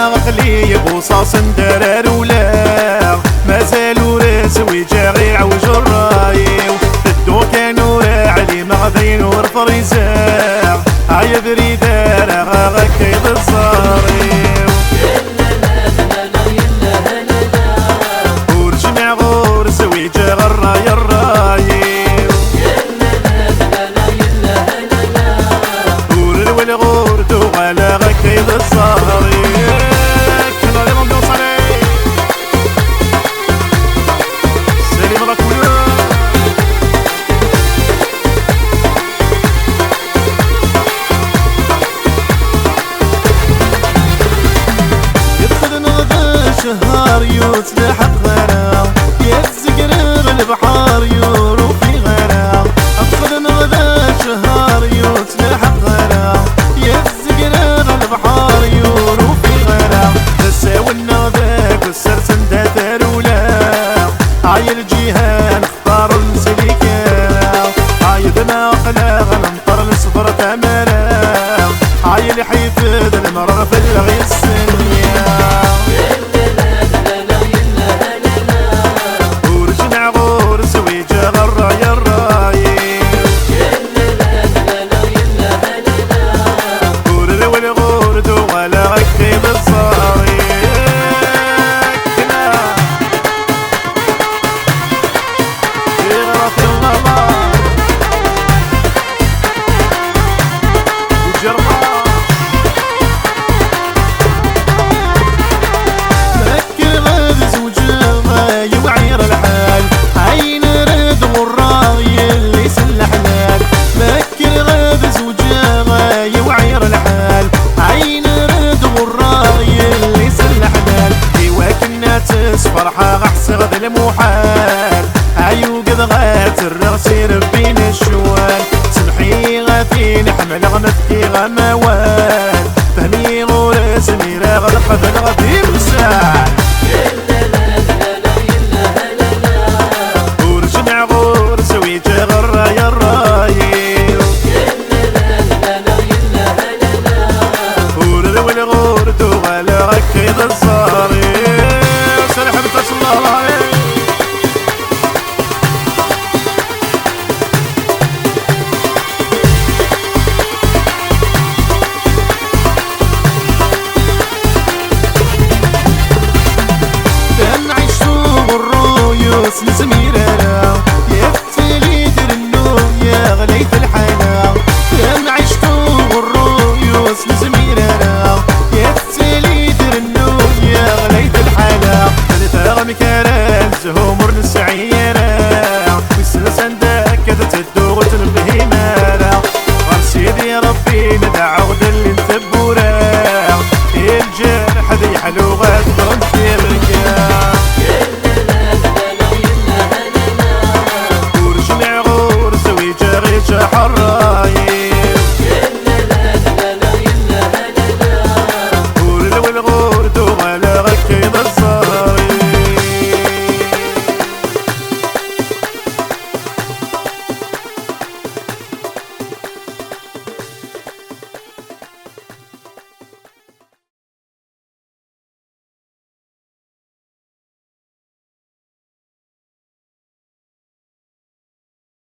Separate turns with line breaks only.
غقلي بوصاص ندرار ولا مازالو راسوي جاغي عوج الرايو تدو كانو علي مغذين ورفريزاع عيب ريدار غاغا كيد الزاريو ورجمع غور سوي جاغ الراي الرايو ورلول غور دو غالا كيد الزاريو شهر يتلحق غرام يتزقرب البحار يورو في غرام أدخل نغذا شهر يتلحق غرام يتزقرب البحار يورو في غرام تساوي النغذا كسر سندة رولا عاي الجيهان اختار المسلكة عاي ذنا قلاغ نمطر الصفر تمرا عاي الحيفد المرر في الغي السنية فرحة غحسغ ذا المحال عيو قد غات الرغسي ربين الشوال سمحي غاثين حمل غمثكي غموال فهمي غورس ميرا غلق بالغدي مسال ورجمع غور سوي جاغ الراي الرايو ورلول غور دوغالا غكيد الزاري لزميرنا يفتلي ترنو يا غليت الحلا لما عشتو الرويوس لزميرنا يفتلي ترنو يا غليت الحلا ثلاثة غمكارات زهومر السعيرة والسلسان داكة تدوغ تنبهيمانا غرسيدي ربي ندعو غدا اللي نتبورا الجرح ذي حلو غاد